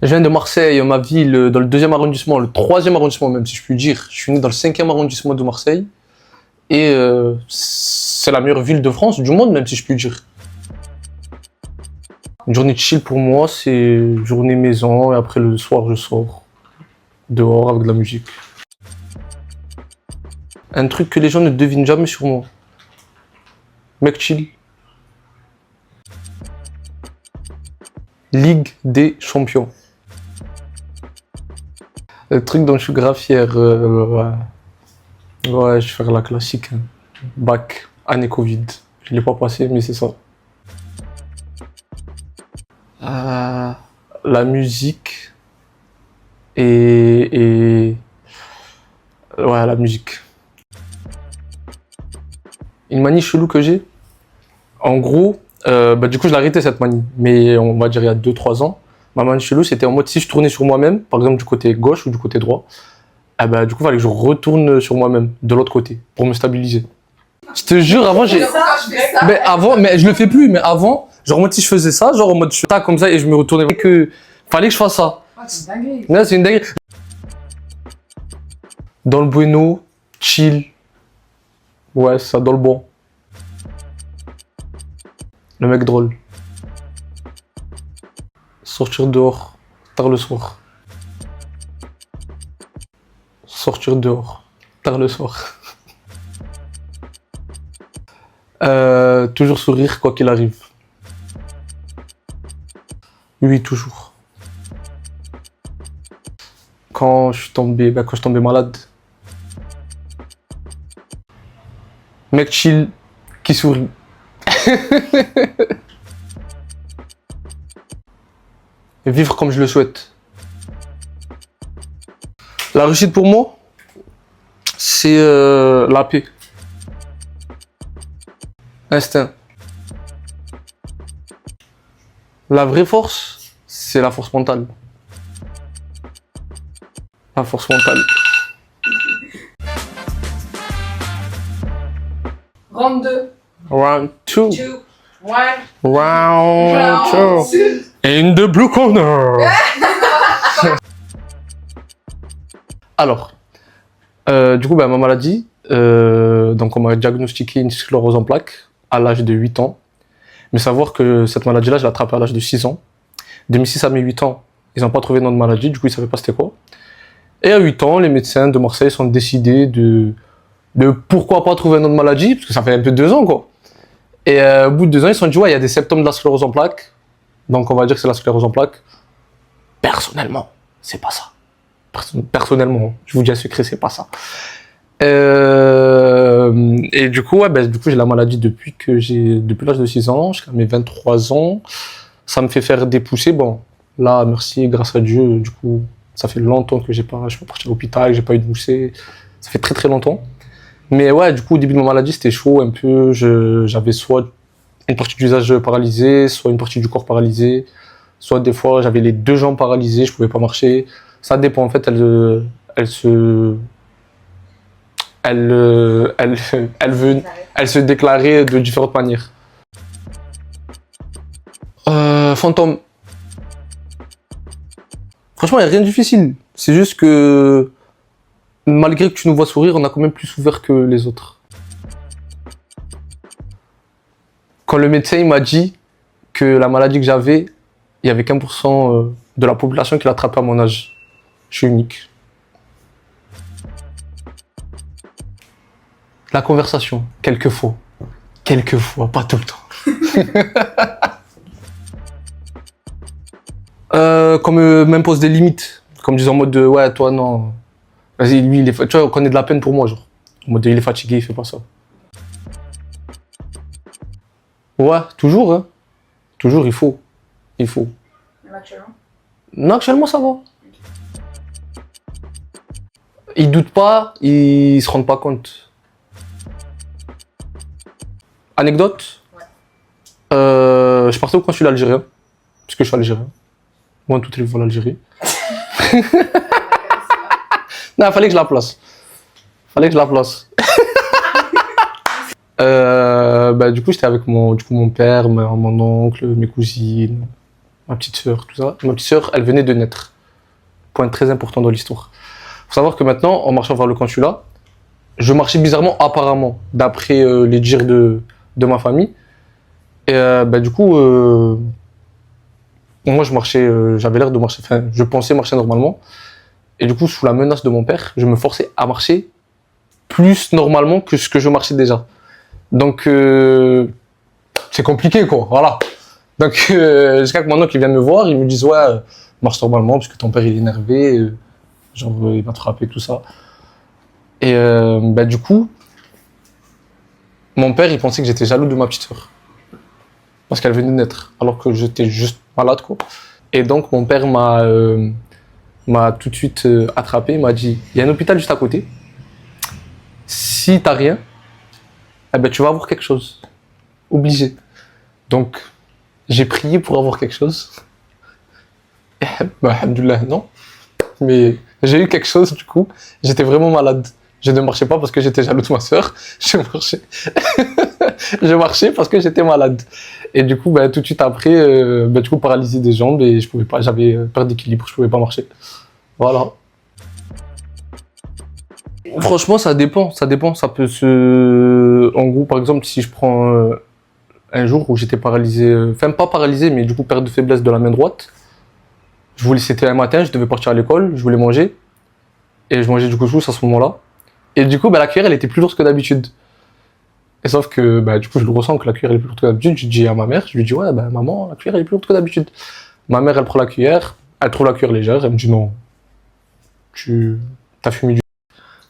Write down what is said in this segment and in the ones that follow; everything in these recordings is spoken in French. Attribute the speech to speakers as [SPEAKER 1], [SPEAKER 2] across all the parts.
[SPEAKER 1] Je viens de Marseille, ma ville, dans le 2e arrondissement, le 3e arrondissement même, si je puis dire. Je suis né dans le 5e arrondissement de Marseille. Et c'est la meilleure ville de France, du monde même, si je puis dire. Une journée de chill pour moi, c'est journée maison, et après le soir, je sors dehors avec de la musique. Un truc que les gens ne devinent jamais sur moi. Mec chill. Ligue des champions. Le truc dont je suis grave fier, ouais, je vais faire la classique. Hein. Bac, année Covid. Je ne l'ai pas passé, mais c'est ça. La musique et ouais, la musique. Une manie chelou que j'ai. En gros, du coup, je l'ai arrêté cette manie, mais on va dire il y a 2-3 ans. Ma manie chelou, c'était en mode si je tournais sur moi-même, par exemple du côté gauche ou du côté droit, du coup, il fallait que je retourne sur moi-même, de l'autre côté, pour me stabiliser. Je te jure, avant, mais je le fais plus, mais avant, genre, en mode si je faisais ça, genre en mode je tac comme ça et je me retournais, fallait que je fasse ça.
[SPEAKER 2] Ah, c'est une dinguerie.
[SPEAKER 1] Ouais, c'est une dinguerie. Dans le bueno, chill. Ouais, c'est ça, dans le bon. Le mec drôle. Sortir dehors, tard le soir. Sortir dehors, tard le soir. Toujours sourire quoi qu'il arrive. Oui, toujours. Quand je suis tombé malade. Mec chill, qui sourit. Et vivre comme je le souhaite. La réussite pour moi, c'est la paix. Instinct. La vraie force, c'est la force mentale. La force mentale.
[SPEAKER 2] Round 2.
[SPEAKER 1] Round 2.
[SPEAKER 2] 2. 1.
[SPEAKER 1] Round 2. In the blue corner. Alors, du coup, ma maladie, donc on m'a diagnostiqué une sclérose en plaques à l'âge de 8 ans. Mais savoir que cette maladie-là, je l'ai attrapée à l'âge de 6 ans. De mes 6 à mes 8 ans, ils n'ont pas trouvé de nom de maladie, du coup ils ne savaient pas c'était quoi. Et à 8 ans, les médecins de Marseille sont décidés de pourquoi pas trouver un nom de maladie, parce que ça fait un peu 2 ans quoi. Et au bout de 2 ans, ils se sont dit, ouais, il y a des symptômes de la sclérose en plaques. Donc on va dire que c'est la sclérose en plaques. Personnellement, c'est pas ça. Personnellement, je vous dis un secret, c'est pas ça. Et du coup, j'ai la maladie depuis l'âge de 6 ans jusqu'à mes 23 ans. Ça me fait faire des poussées. Bon, là, merci, grâce à Dieu, du coup, ça fait longtemps que je suis pas parti à l'hôpital, que j'ai pas eu de poussée. Ça fait très très longtemps. Mais ouais, du coup, au début de ma maladie, c'était chaud un peu. J'avais soit une partie du visage paralysée, soit une partie du corps paralysée, soit des fois, j'avais les 2 jambes paralysées, je pouvais pas marcher. Ça dépend, en fait, elle se déclarait de différentes manières. Fantôme. Franchement, il n'y a rien de difficile. C'est juste que malgré que tu nous vois sourire, on a quand même plus ouvert que les autres. Quand le médecin m'a dit que la maladie que j'avais, il y avait qu'1% de la population qui l'attrapait à mon âge. Je suis unique. La conversation, quelquefois, pas tout le temps. Comme m'impose des limites, comme disant en mode de ouais, toi non, vas-y, lui, tu vois, qu'on ait de la peine pour moi, genre. En mode de, il est fatigué, il fait pas ça. Ouais, toujours, hein. Toujours, il faut.
[SPEAKER 2] Actuellement?
[SPEAKER 1] Non, actuellement, ça va. Ils doutent pas, ils se rendent pas compte. Anecdote?
[SPEAKER 2] Ouais.
[SPEAKER 1] Je partais au consulat algérien, parce que je suis algérien. Moi, toutes les fois l'Algérie. Non, fallait que je la place. Fallait que je la place. Du coup, j'étais avec mon père, mon oncle, mes cousines, ma petite sœur, tout ça. Ma petite sœur, elle venait de naître. Point très important dans l'histoire. Faut savoir que maintenant, en marchant vers le consulat, je marchais bizarrement, apparemment, d'après les dires de ma famille. Et du coup, moi, je marchais, j'avais l'air de marcher, enfin, je pensais marcher normalement. Et du coup, sous la menace de mon père, je me forçais à marcher plus normalement que ce que je marchais déjà. Donc, c'est compliqué, quoi, voilà. Donc, jusqu'à que mon oncle vient me voir, ils me disent, ouais, marche normalement, parce que ton père, il est énervé, genre, il va te frapper, tout ça. Et du coup, mon père, il pensait que j'étais jaloux de ma petite sœur. Parce qu'elle venait de naître, alors que j'étais juste malade, quoi. Et donc, mon père m'a tout de suite attrapé, il m'a dit, il y a un hôpital juste à côté. Si t'as rien, eh ben, tu vas avoir quelque chose. Obligé. Donc, j'ai prié pour avoir quelque chose. Et, alhamdoulilah, non. Mais j'ai eu quelque chose, du coup. J'étais vraiment malade. Je ne marchais pas parce que j'étais jaloux de ma sœur. Je marchais. Je marchais parce que j'étais malade. Et du coup, tout de suite après, du coup, paralysé des jambes et je pouvais pas, j'avais perte d'équilibre, je pouvais pas marcher. Voilà. Franchement, ça dépend. Ça peut se. En gros, par exemple, si je prends un jour où j'étais paralysé, enfin pas paralysé, mais du coup, perte de faiblesse de la main droite. C'était un matin, je devais partir à l'école, je voulais manger. Et je mangeais du couscous à ce moment-là. Et du coup, la cuillère, elle était plus lourde que d'habitude. Et sauf que, du coup, je le ressens que la cuillère elle est plus lourde que d'habitude. Je dis à ma mère, je lui dis, ouais, maman, la cuillère elle est plus lourde que d'habitude. Ma mère, elle prend la cuillère, elle trouve la cuillère légère, elle me dit, non, t'as fumé du.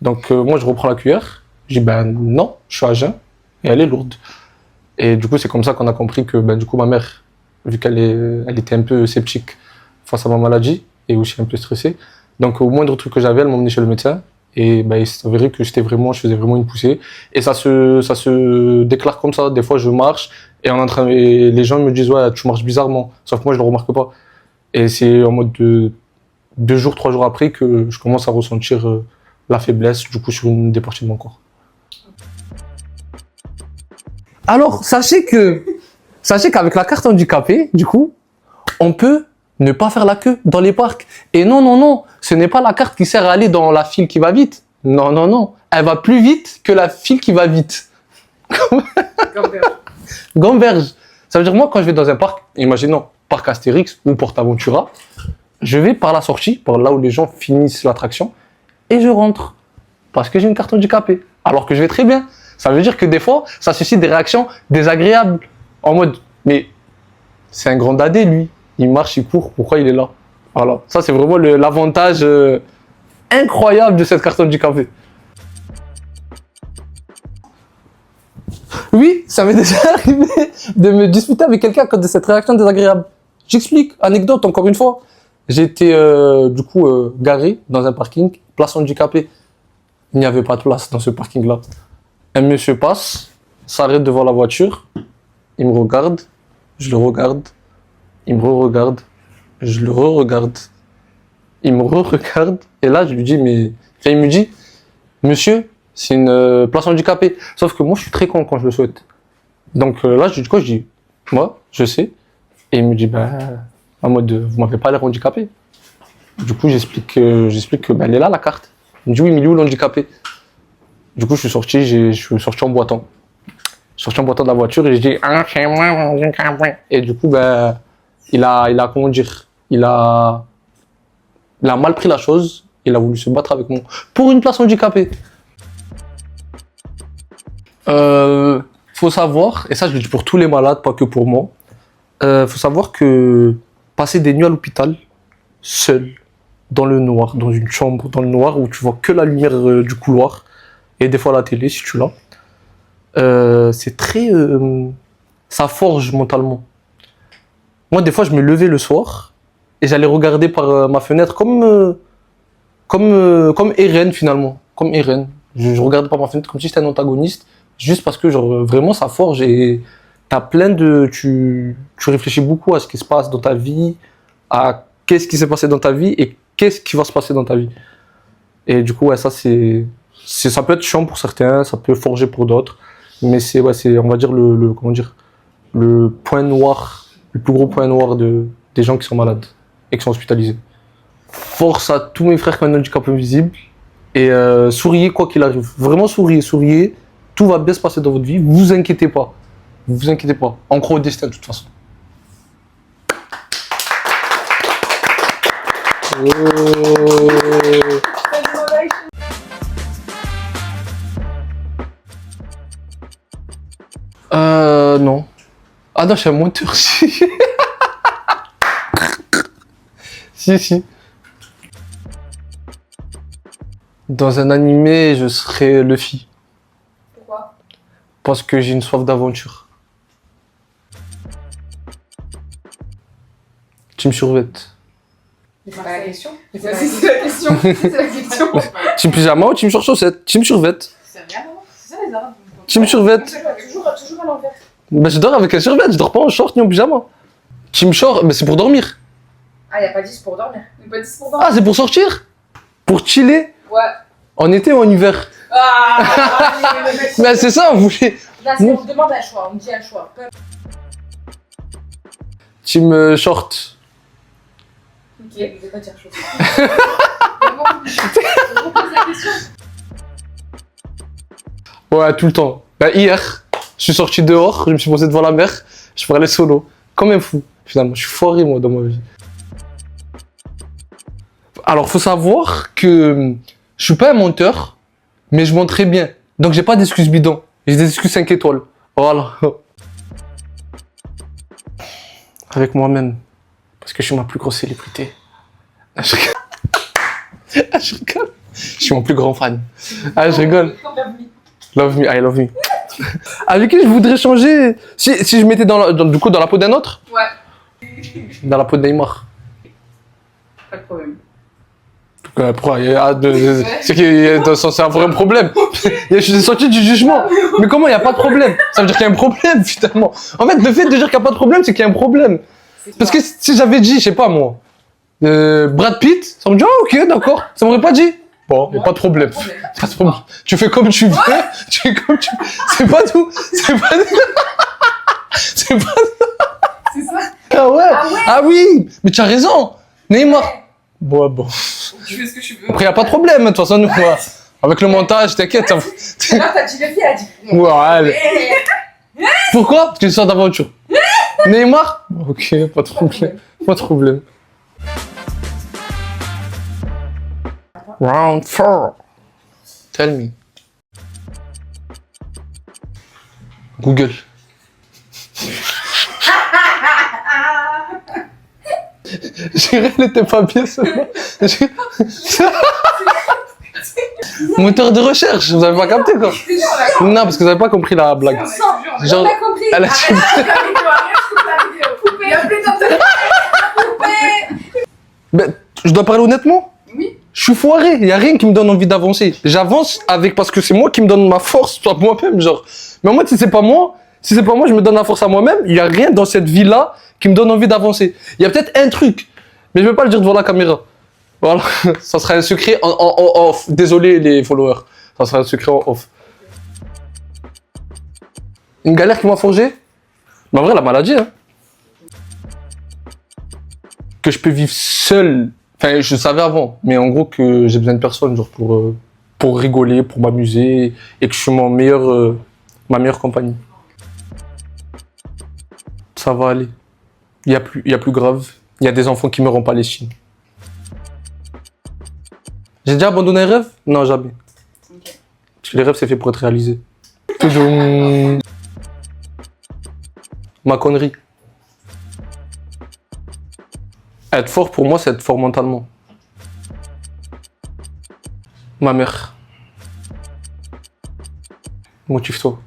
[SPEAKER 1] Donc, moi, je reprends la cuillère, je dis, non, je suis à jeun, et elle est lourde. Et du coup, c'est comme ça qu'on a compris que, du coup, ma mère, vu elle était un peu sceptique face à ma maladie, et aussi un peu stressée, donc, au moindre truc que j'avais, elle m'emmenait chez le médecin. Et il s'avérait que je faisais vraiment une poussée. Et ça se déclare comme ça. Des fois, je marche et les gens me disent, ouais, tu marches bizarrement. Sauf que moi, je le remarque pas. Et c'est en mode de 2 jours, 3 jours après que je commence à ressentir la faiblesse, du coup, sur une des parties de mon corps. Alors, sachez qu'avec la carte handicapée, du coup, on peut ne pas faire la queue dans les parcs. Et non, ce n'est pas la carte qui sert à aller dans la file qui va vite. Non. Elle va plus vite que la file qui va vite. Gamberge. Ça veut dire, moi, quand je vais dans un parc, imaginons parc Astérix ou PortAventura, je vais par la sortie, par là où les gens finissent l'attraction, et je rentre. Parce que j'ai une carte handicapée. Alors que je vais très bien. Ça veut dire que des fois, ça suscite des réactions désagréables. En mode, mais c'est un grand dadé, lui. Il marche, il court, pourquoi il est là? Voilà, ça c'est vraiment l'avantage incroyable de cette carte handicapée. Oui, ça m'est déjà arrivé de me disputer avec quelqu'un à cause de cette réaction désagréable. J'explique, anecdote encore une fois. J'étais garé dans un parking, place handicapée. Il n'y avait pas de place dans ce parking-là. Un monsieur passe, s'arrête devant la voiture, il me regarde, je le regarde. Il me re-regarde, je le re-regarde, il me re-regarde, et là je lui dis, il me dit, monsieur, c'est une place handicapée. Sauf que moi je suis très con quand je le souhaite. Donc là je lui dis quoi? Je dis, moi, je sais. Et il me dit, en mode, vous m'avez pas l'air handicapé. Du coup j'explique que elle est là la carte. Il me dit, oui, mais il est où l'handicapé? Du coup je suis sorti en boitant. Je suis sorti en boitant de la voiture et je dis, ah, c'est moi handicapé. Et du coup, il a, comment dire, il a mal pris la chose, il a voulu se battre avec moi pour une place handicapée. Faut savoir, et ça je le dis pour tous les malades, pas que pour moi, faut savoir que passer des nuits à l'hôpital, seul, dans le noir, dans une chambre, dans le noir, où tu vois que la lumière du couloir, et des fois la télé si tu l'as, c'est très... ça forge mentalement. Moi, des fois, je me levais le soir et j'allais regarder par ma fenêtre comme Eren, finalement. Comme Eren. Je regardais par ma fenêtre comme si j'étais un antagoniste, juste parce que, genre, vraiment, ça forge et t'as plein de... Tu réfléchis beaucoup à ce qui se passe dans ta vie, à qu'est-ce qui s'est passé dans ta vie et qu'est-ce qui va se passer dans ta vie. Et du coup, ouais, ça ça peut être chiant pour certains, ça peut forger pour d'autres. Mais c'est, ouais, on va dire, comment dire, le point noir, le plus gros point noir des gens qui sont malades et qui sont hospitalisés. Force à tous mes frères qui ont un handicap invisible. Et souriez quoi qu'il arrive. Vraiment souriez. Tout va bien se passer dans votre vie. Vous inquiétez pas. Vous inquiétez pas. On croit au destin de toute façon. Oh. Non. Ah non, je suis un monteur, si. Si. Dans un animé, je serais Luffy.
[SPEAKER 2] Pourquoi?
[SPEAKER 1] Parce que j'ai une soif d'aventure. Team survette.
[SPEAKER 2] C'est pas la question. C'est la question. C'est la question.
[SPEAKER 1] Team pyjama ou team sur chaussette? Team survette.
[SPEAKER 2] C'est rien, non? C'est ça les arabes.
[SPEAKER 1] Team survette.
[SPEAKER 2] Toujours à l'envers.
[SPEAKER 1] Ben, je dors avec un survette, je dors pas en short ni en pyjama. Team short, ben, c'est pour dormir.
[SPEAKER 2] Ah, y a pas 10 pour dormir. Y a pas 10 pour dormir.
[SPEAKER 1] Ah, c'est pour sortir? Pour chiller?
[SPEAKER 2] Ouais.
[SPEAKER 1] En été ou en hiver?
[SPEAKER 2] Ah,
[SPEAKER 1] Ben, c'est ça, vous voulez.
[SPEAKER 2] là, on me demande un choix, on me dit un choix.
[SPEAKER 1] Team short.
[SPEAKER 2] Ok, je vais pas dire chose. Je repose la question.
[SPEAKER 1] Ouais, tout le temps. Ben, hier, je suis sorti dehors, je me suis posé devant la mer, je parlais solo. Comme un fou. Finalement, je suis foiré, moi, dans ma vie. Alors, faut savoir que je suis pas un menteur, mais je monte très bien. Donc, j'ai pas d'excuses bidons. J'ai des excuses 5 étoiles. Voilà. Avec moi-même. Parce que je suis ma plus grosse célébrité. Ah, je rigole. Ah, je rigole. Je suis mon plus grand fan. Ah, je rigole. Love me, I love me. Avec qui je voudrais changer si je mettais du coup dans la peau d'un autre?
[SPEAKER 2] Ouais.
[SPEAKER 1] Dans la peau de Neymar.
[SPEAKER 2] Pas de problème.
[SPEAKER 1] Pourquoi c'est c'est un vrai problème. Je suis sorti du jugement. Mais comment il n'y a pas de problème? Ça veut dire qu'il y a un problème finalement. En fait, le fait de dire qu'il n'y a pas de problème, c'est qu'il y a un problème. Parce que si j'avais dit, je sais pas moi, Brad Pitt, ça me dit, ah ok, d'accord. Ça m'aurait pas dit. Bon, il n'y a pas de problème. Pas de problème. Tu fais comme tu veux. Tu fais comme tu veux. C'est pas tout. C'est pas tout. C'est pas tout.
[SPEAKER 2] C'est ça?
[SPEAKER 1] Ah ouais.
[SPEAKER 2] Ah ouais.
[SPEAKER 1] Ah oui. Mais tu as raison. Neymar. Bon.
[SPEAKER 2] Tu fais ce que tu veux.
[SPEAKER 1] Après, il n'y a pas de problème, de toute façon, nous, avec le montage, t'inquiète.
[SPEAKER 2] Là, t'as dit le vie, elle a dit.
[SPEAKER 1] Ouais, allez. Pourquoi? Parce que c'est une sorte d'aventure. Neymar? Ok, pas de problème. Pas de problème. Round 4. Tell me. Google. J'irais, elle était pas bien, celle-là. Moteur de recherche, vous avez pas capté quoi? Non, parce que vous avez pas compris la blague.
[SPEAKER 2] Genre, on a compris.
[SPEAKER 1] Elle a dit-
[SPEAKER 2] Il y a plus de
[SPEAKER 1] Ben, je dois parler honnêtement?
[SPEAKER 2] Oui.
[SPEAKER 1] Je suis foiré, il y a rien qui me donne envie d'avancer. J'avance parce que c'est moi qui me donne ma force à moi-même, genre. Mais en fait, si c'est pas moi, je me donne la force à moi-même, il y a rien dans cette vie-là qui me donne envie d'avancer. Il y a peut-être un truc, mais je vais pas le dire devant la caméra. Voilà, ça sera un secret en off. Désolé les followers, ça sera un secret en off. Une galère qui m'a forgé? Mais en vrai, la maladie, hein. Que je peux vivre seul. Enfin, je savais avant, mais en gros que j'ai besoin de personne, genre pour rigoler, pour m'amuser, et que je suis ma meilleure compagnie. Ça va aller. Il y a plus grave. Il y a des enfants qui me rendent pas les chines. J'ai déjà abandonné un rêve? Non, jamais.
[SPEAKER 2] Ok.
[SPEAKER 1] Parce que les rêves, c'est fait pour être réalisé. Toudoum. Ma connerie. Être fort pour moi, c'est être fort mentalement. Ma mère. Motive-toi.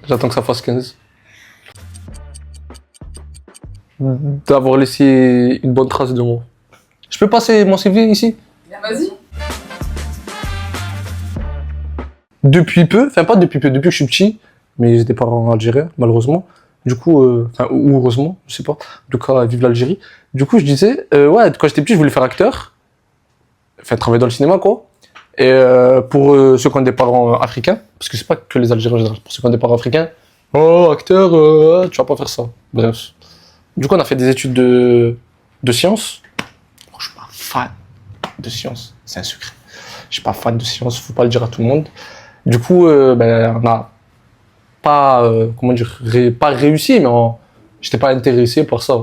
[SPEAKER 1] J'attends que ça fasse 15. D'avoir laissé une bonne trace de moi. Je peux passer mon CV ici?
[SPEAKER 2] Vas-y.
[SPEAKER 1] Depuis peu, enfin pas depuis peu, depuis que je suis petit, mais j'ai des parents algériens, malheureusement. Du coup, enfin, ou heureusement, je sais pas. En tout cas, vive l'Algérie. Du coup, je disais, ouais, quand j'étais petit, je voulais faire acteur. Enfin, travailler dans le cinéma, quoi. Et pour ceux qui ont des parents africains, parce que c'est pas que les Algériens en général, pour ceux qui ont des parents africains, oh, acteur, tu vas pas faire ça. Bref. Du coup, on a fait des études de sciences. Oh, je suis pas fan de sciences, c'est un secret. Je suis pas fan de sciences, faut pas le dire à tout le monde. Du coup, ben, on a pas, comment dire, pas réussi, mais j'étais pas intéressé par ça.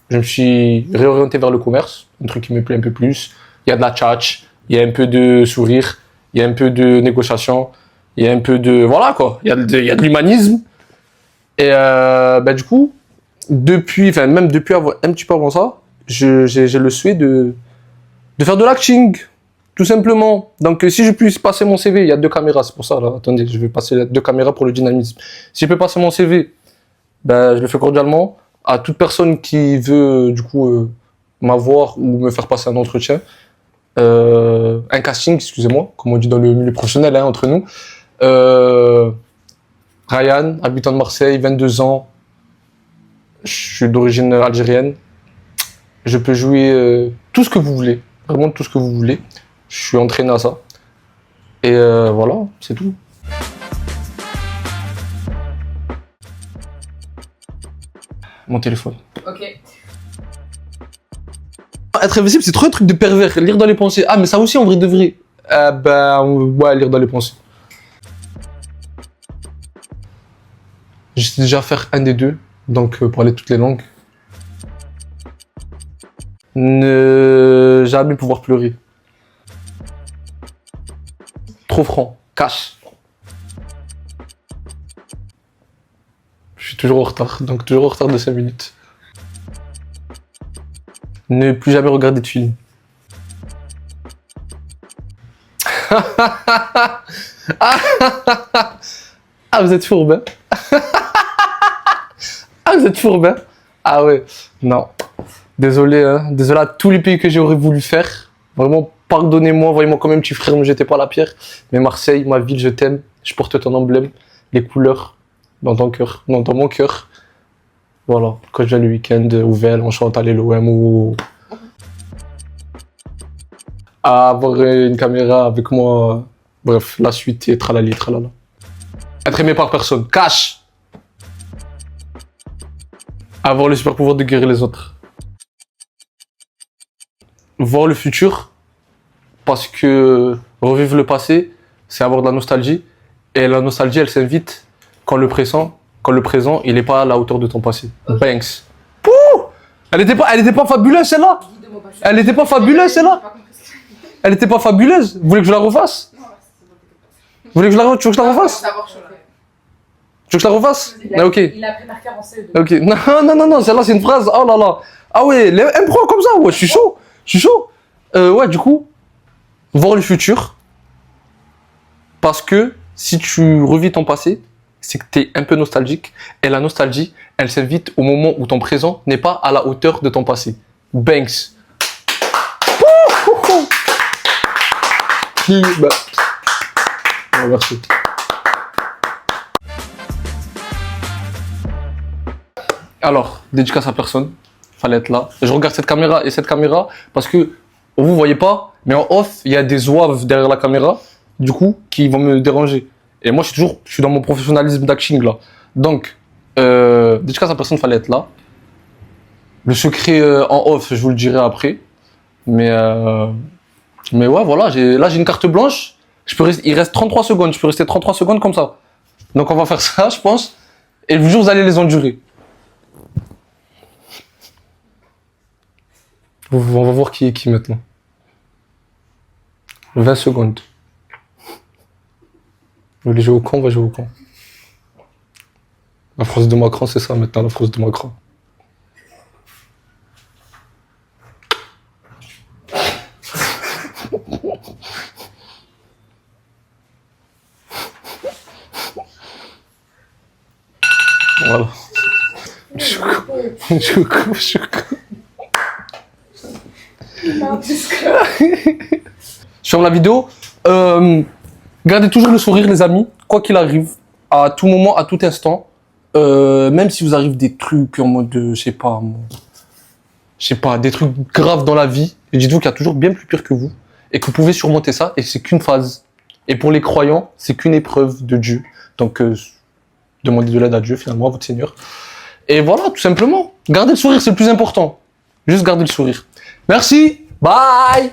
[SPEAKER 1] Je me suis réorienté vers le commerce, un truc qui me plaît un peu plus. Il y a de la tchatch, il y a un peu de sourire, il y a un peu de négociation, il y a un peu de... Voilà quoi, il y a de l'humanisme. Et ben, du coup, enfin même depuis un petit peu avant ça, j'ai le souhait de faire de l'acting, tout simplement. Donc si je puisse passer mon CV, il y a 2 caméras, c'est pour ça, là, attendez, je vais passer 2 caméras pour le dynamisme. Si je peux passer mon CV, ben, je le fais cordialement à toute personne qui veut du coup m'avoir ou me faire passer un entretien. Un casting, excusez-moi, comme on dit dans le milieu professionnel, hein, entre nous. Ryan, habitant de Marseille, 22 ans. Je suis d'origine algérienne. Je peux jouer tout ce que vous voulez, vraiment tout ce que vous voulez. Je suis entraîné à ça. Et voilà, c'est tout. Mon téléphone.
[SPEAKER 2] Ok.
[SPEAKER 1] Être invisible, c'est trop un truc de pervers. Lire dans les pensées. Ah, mais ça aussi, en vrai de vrai. Ben, ouais, lire dans les pensées. Je sais déjà faire un des deux, donc parler toutes les langues. Ne jamais pouvoir pleurer. Trop franc. Cash. Je suis toujours en retard, donc toujours en retard de 5 minutes. Ne plus jamais regarder de film. Ah, vous êtes fourbe, hein? Ah, vous êtes fourbe, hein? Ah ouais, non. Désolé, hein. Désolé à tous les pays que j'aurais voulu faire. Vraiment, pardonnez-moi, voyez-moi comme un petit frère, ne me jetez pas la pierre. Mais Marseille, ma ville, je t'aime. Je porte ton emblème, les couleurs dans ton cœur, non, dans mon cœur. Voilà, quand je viens le week-end, ouvert, on chante à l'OM ou à avoir une caméra avec moi. Bref, la suite et tralali, tralala. Être aimé par personne. Cash! Avoir le super pouvoir de guérir les autres. Voir le futur, parce que revivre le passé, c'est avoir de la nostalgie. Et la nostalgie, elle s'invite quand le présent, il n'est pas à la hauteur de ton passé. Banks. Pouh! Elle était pas fabuleuse, celle-là? Elle était pas fabuleuse, celle-là? Elle était pas fabuleuse? Vous voulez que je la refasse? Vous voulez que je la refasse? Tu veux que je la refasse? Tu veux que je la refasse? Ah, ok.
[SPEAKER 2] Il a pris par cœur en CE2.
[SPEAKER 1] Ok. Non, celle-là, c'est une phrase. Oh là là. Ah ouais, impro comme ça, ouais, je suis chaud. Je suis chaud. Ouais, du coup, voir le futur. Parce que si tu revis ton passé, c'est que tu es un peu nostalgique. Et la nostalgie, elle s'invite au moment où ton présent n'est pas à la hauteur de ton passé. Banks. Bah. Oh, merci. Alors, dédicace à personne. Fallait être là. Je regarde cette caméra et cette caméra parce que vous voyez pas, mais en off, il y a des zouaves derrière la caméra, du coup, qui vont me déranger. Et moi, je suis dans mon professionnalisme d'acting là. Donc, dédicace à personne, fallait être là. Le secret en off, je vous le dirai après. Mais ouais, voilà, là j'ai une carte blanche. Il reste 33 secondes, je peux rester 33 secondes comme ça. Donc on va faire ça, je pense. Et je vous jure, vous allez les endurer. On va voir qui est qui maintenant. 20 secondes. Vous voulez jouer au camp, on va jouer au camp. La phrase de Macron, c'est ça maintenant, la phrase de Macron. Voilà. Je ferme la vidéo. Gardez toujours le sourire, les amis, quoi qu'il arrive, à tout moment, à tout instant. même si vous arrive des trucs en mode, je sais pas, des trucs graves dans la vie, dites-vous qu'il y a toujours bien plus pire que vous, et que vous pouvez surmonter ça, et c'est qu'une phase. Et pour les croyants, c'est qu'une épreuve de Dieu. Donc, demandez de l'aide à Dieu, finalement, à votre Seigneur. Et voilà, tout simplement. Gardez le sourire, c'est le plus important. Juste gardez le sourire. Merci, bye.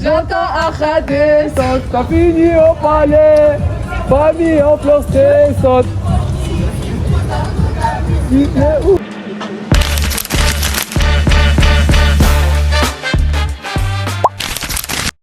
[SPEAKER 3] J'entends Acha descendre, t'as fini au palais, famille en place descente.